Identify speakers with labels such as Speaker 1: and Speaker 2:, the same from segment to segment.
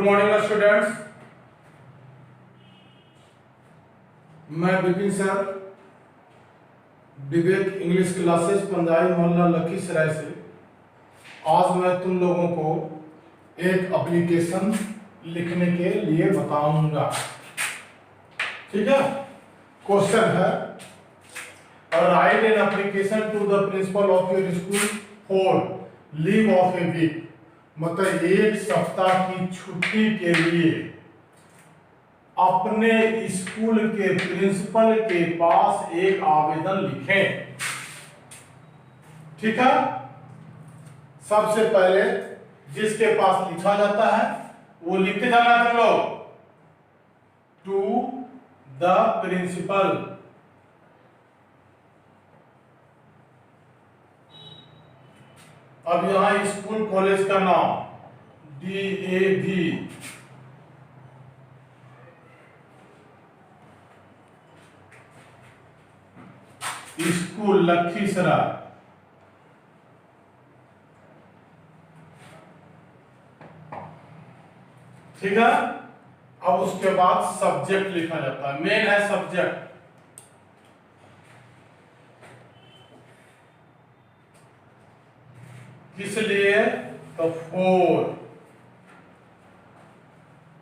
Speaker 1: Morning students, मैं Vipin sir विवेक English classes Punjabi मोहल्ला लखीसराय से आज मैं तुम लोगों को एक एप्लीकेशन लिखने के लिए बताऊंगा। ठीक है, क्वेश्चन है write an application to the principal of your school for leave of a week. मतलब एक सप्ताह की छुट्टी के लिए अपने स्कूल के प्रिंसिपल के पास एक आवेदन लिखें। ठीक है, सबसे पहले जिसके पास लिखा जाता है वो लिखते जाना तुम लोग, टू द प्रिंसिपल। अब यहां स्कूल कॉलेज का नाम DAV, स्कूल लखीसराय। ठीक है, अब उसके बाद सब्जेक्ट लिखा जाता है। मेन है सब्जेक्ट। किस लिए? तो for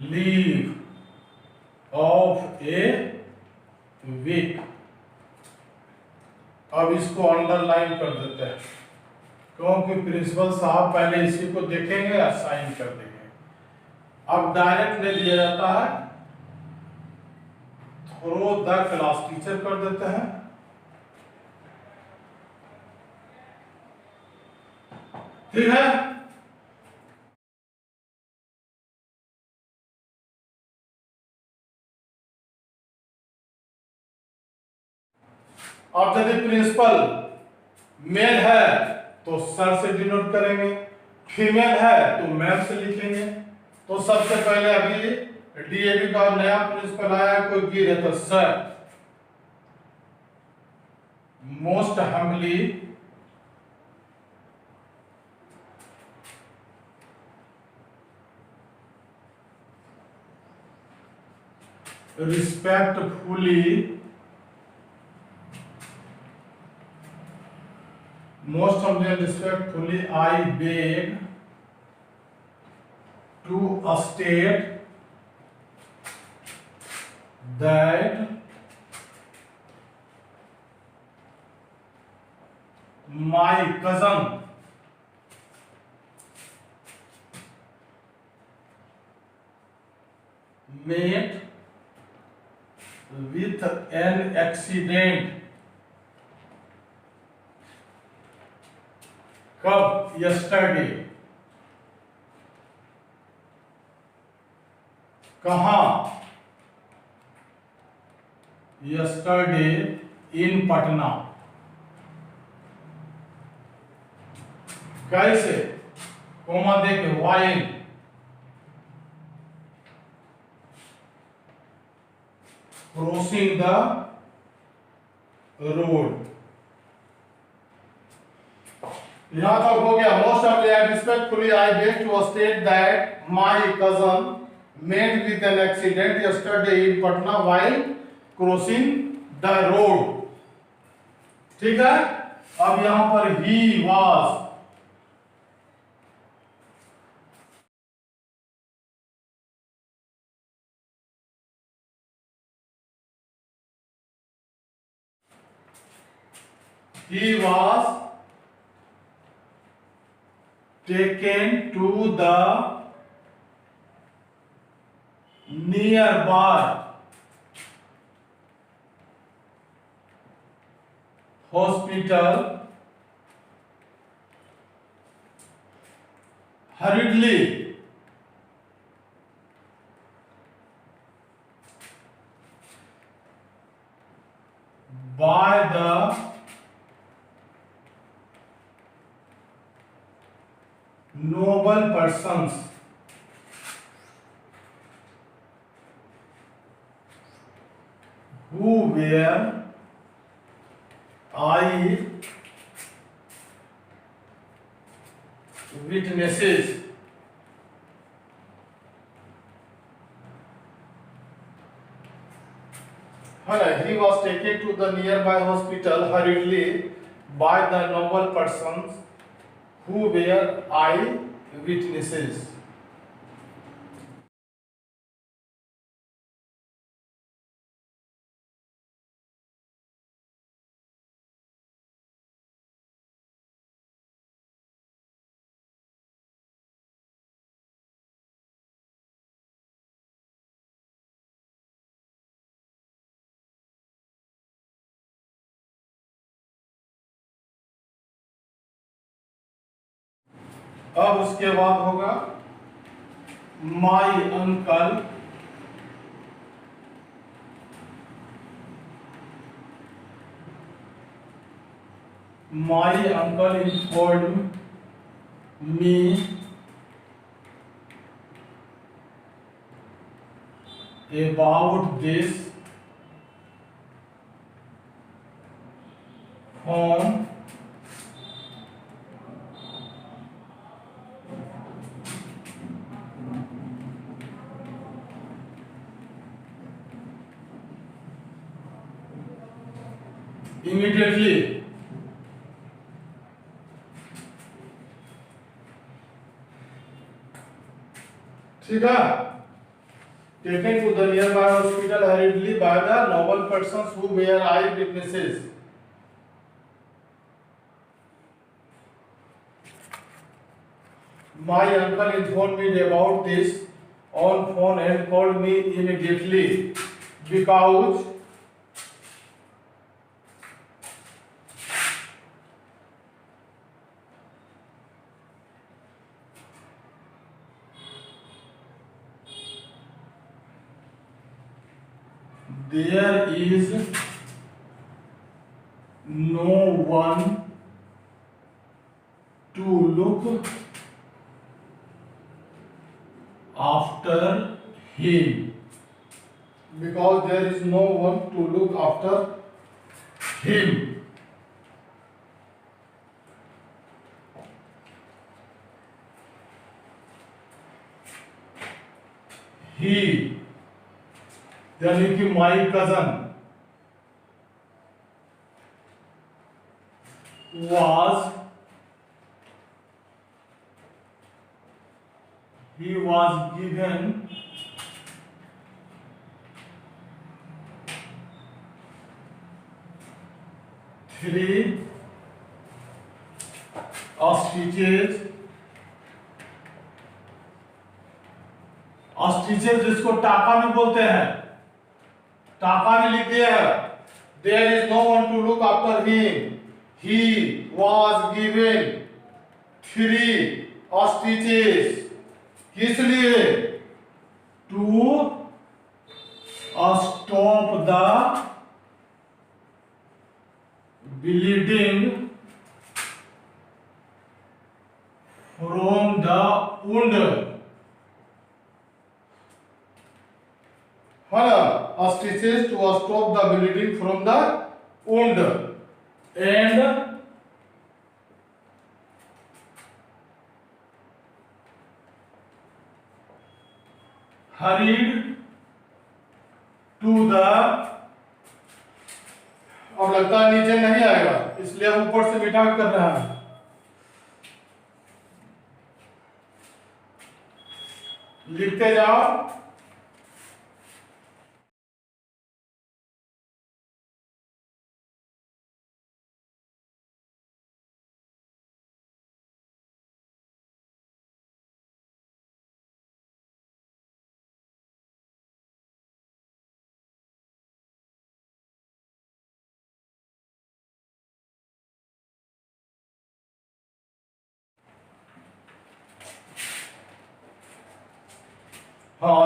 Speaker 1: leave of a week. अब इसको अंडरलाइन कर देते हैं क्योंकि प्रिंसिपल साहब पहले इसी को देखेंगे या साइन कर देंगे। अब डायरेक्ट नहीं दिया जाता है, थ्रो द क्लास टीचर कर देते हैं। ठीक है, अब यदि प्रिंसिपल मेल है तो सर से डिनोट करेंगे, फीमेल है तो मैम से लिखेंगे। तो सबसे पहले अभी DAV का नया प्रिंसिपल आया, कोई गिर है तो sir. Most humbly respectfully, most humbly and respectfully I beg to state that my cousin met with an accident। कब? यस्टरडे। कहां? यस्टरडे इन पटना। कैसे? कोमा देखे, वाइल क्रॉसिंग द रोड। यहां तक हो गया। Most awfully and respectfully I beg to state that my cousin met with an accident yesterday in Patna while crossing the road। ठीक है, अब यहां पर he was, he was taken to the nearby hospital hurriedly by the noble persons who were eye witnesses He was taken to the nearby hospital hurriedly by the noble persons who were eye witnesses. अब उसके बाद होगा my uncle informed me about this from immediately. ठीक है, taken to the nearby hospital hurriedly by the noble persons who were eye witnesses. My uncle informed me about this on phone and called me immediately because there is no one to look after him. Because there is no one to look after him. He, यानी कि my cousin, he was given three stitches जिसको टाका में बोलते हैं, टाका में लिख दिया है there is no one to look after him. He was given three stitches. किस लिए? To stop the bleeding from the wound. Stitches to stop the bleeding from the wound and hurried to the, अब लगता है नीचे नहीं आएगा इसलिए ऊपर से मिटा कर रहा है, लिखते जाओ।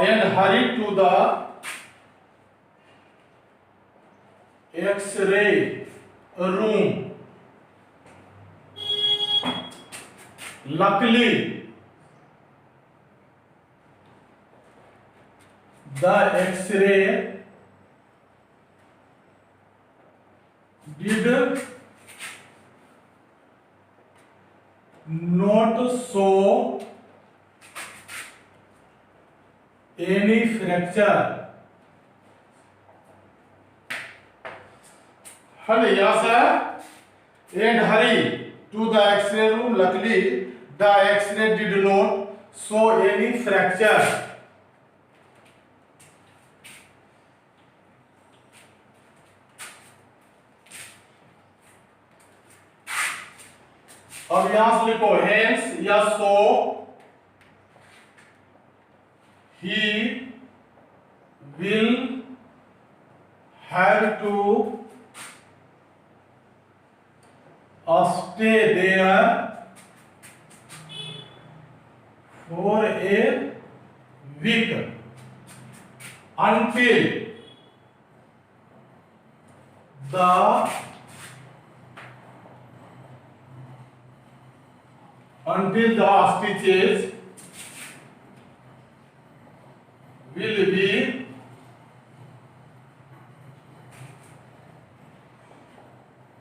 Speaker 1: And hurried to the X-ray room. Luckily, the X-ray did not show any fracture Halyasa and hurry to the X-ray room. Luckily, the X-ray did not show any fracture. अब यहां से लिखो hence या so he will have to stay there for a week until the stitches will be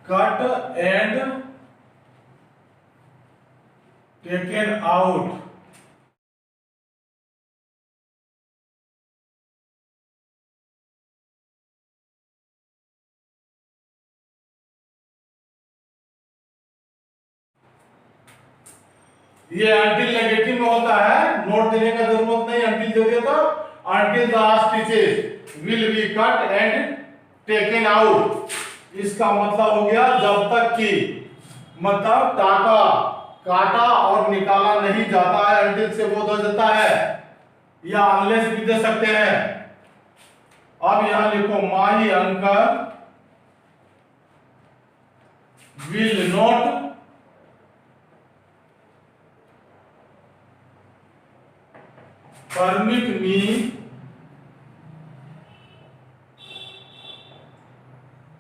Speaker 1: cut and taken out. ये until negative में होता है, note देने का जरूरत नहीं, until दे दिया तो until the stitches will be cut and taken out. इसका मतलब हो गया जब तक कि मतलब टाका काटा और निकाला नहीं जाता है, until से वो दे देता है या unless भी दे सकते हैं। अब यहां लिखो my uncle will not permit me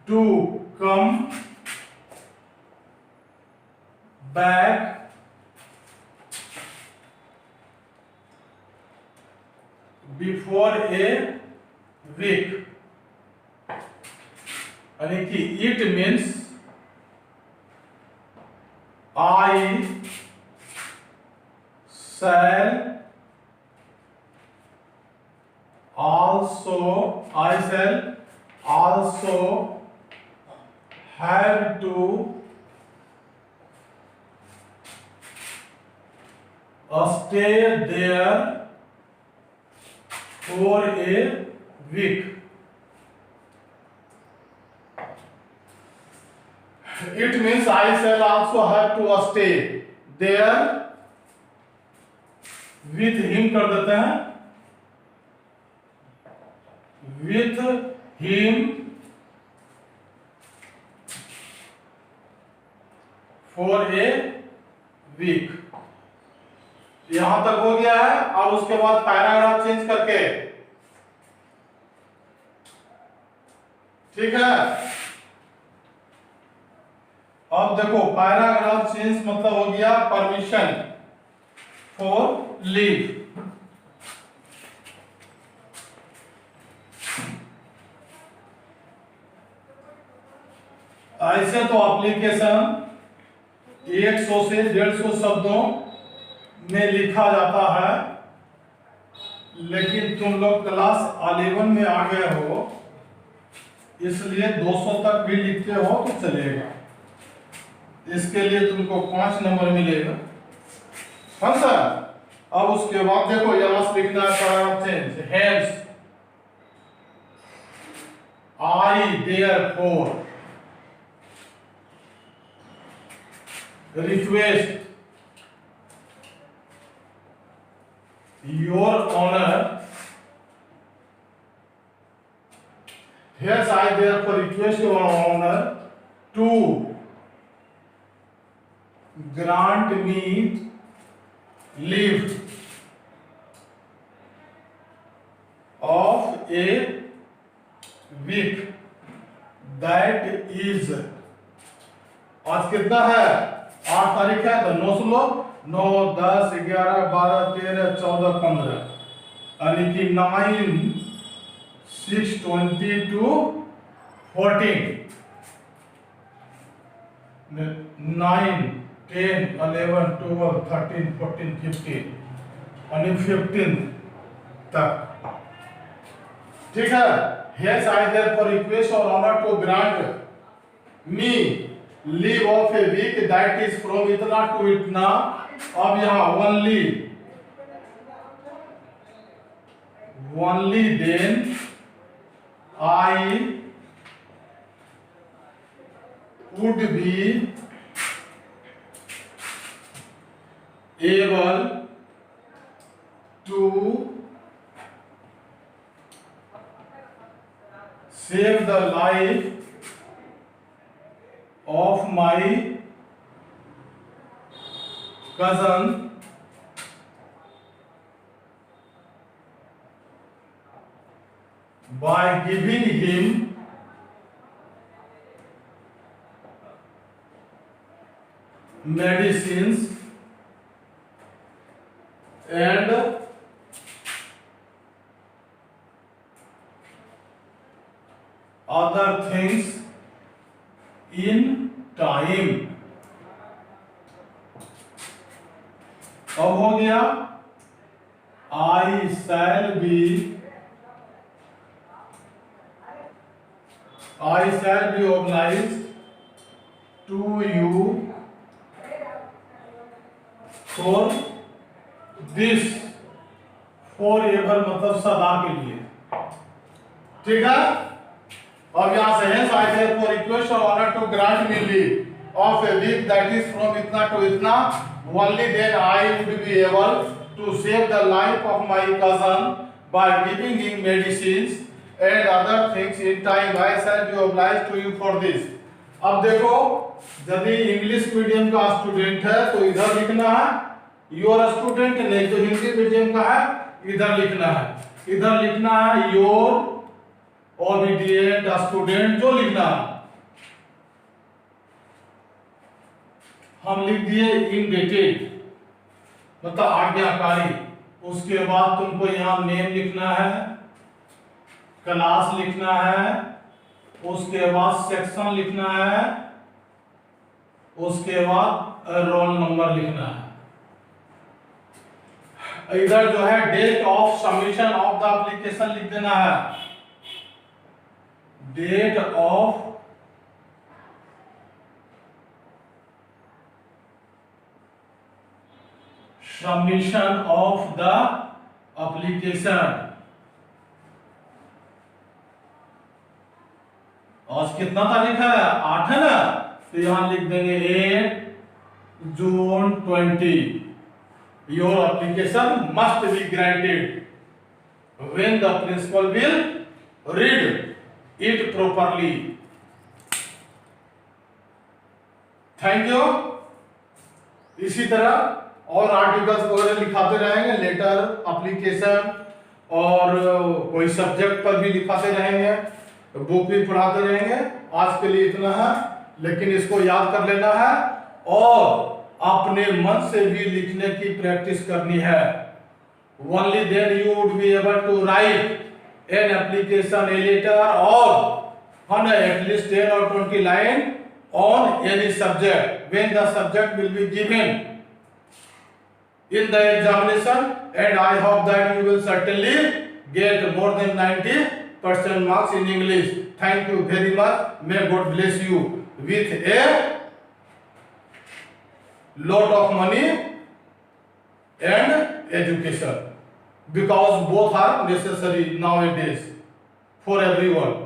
Speaker 1: to come back before a week. यानी कि it means I shall also have to stay there for a week. It means I shall also have to stay there with him कर देते हैं, with him for a week. यहां तक हो गया है। अब उसके बाद पैराग्राफ चेंज करके, ठीक है। अब देखो पैराग्राफ चेंज मतलब हो गया परमिशन फॉर लीव। ऐसे तो एप्लीकेशन 100 से 150 शब्दों में लिखा जाता है, लेकिन तुम लोग क्लास 11 में आ गए हो, इसलिए 200 तक भी लिखते हो तो चलेगा। इसके लिए तुमको 5 नंबर मिलेगा। हाँ सर। अब उसके बाद देखो यहां से लिखना है paragraph change. Hence I therefore request your honor, hence I therefore request your honor to grant me leave of a week, that is, आज कितना है? 8 तारीख है तो 9 सुन लो, 9, 10, 11, 12, 13, 14, 15, यानी कि 9, 6, 22, 14, 9, 10, 11, 12, 13, 14, 15, यानी 15 तक, ठीक है। Hence I therefore request your honor to grant me leave of a week that is from इतना टू इतना। अब यहाँ only then I would be able to save the life of my cousin by giving him medicines and other things in time। अब हो गया I shall be obliged to you for this forever मतलब सदा के लिए। ठीक है। अब यहाँ से है शायद for request or order to grant me leave of a week that is from इतना to इतना, only then I would be able to save the life of my cousin by giving him medicines and other things in time। I shall be obliged to you for this। अब देखो यदि English medium का student है तो इधर लिखना है your student, नहीं तो हिंदी मीडियम का है इधर लिखना है। इधर लिखना है योर ओबीडिएंट स्टूडेंट, जो लिखना है हम लिख दिए इंडेटेड मतलब आज्ञाकारी। उसके बाद तुमको यहाँ नेम लिखना है, क्लास लिखना है, उसके बाद सेक्शन लिखना है, उसके बाद रोल नंबर लिखना है। इधर जो है date of submission of the application लिख देना है, date of submission of the application. आज कितना तारीख है? 8 है ना, तो यहां लिख देंगे 8 जून 20। Your application must be granted when the principal will read it properly. Thank you. इसी तरह और आर्टिकल्स वगैरह लिखाते रहेंगे, लेटर, एप्लीकेशन और कोई सब्जेक्ट पर भी लिखाते रहेंगे, बुक भी पढ़ाते रहेंगे। आज के लिए इतना है, लेकिन इसको याद कर लेना है और अपने मन से भी लिखने की प्रैक्टिस करनी है। Only then you would be able to write an application, a letter or on at least 10 or 20 line on any subject when the subject will be given in the examination, and I hope that you will certainly get more than 90% marks in English। Thank you very much. May God bless you with a lot of money and education, because both are necessary nowadays for everyone।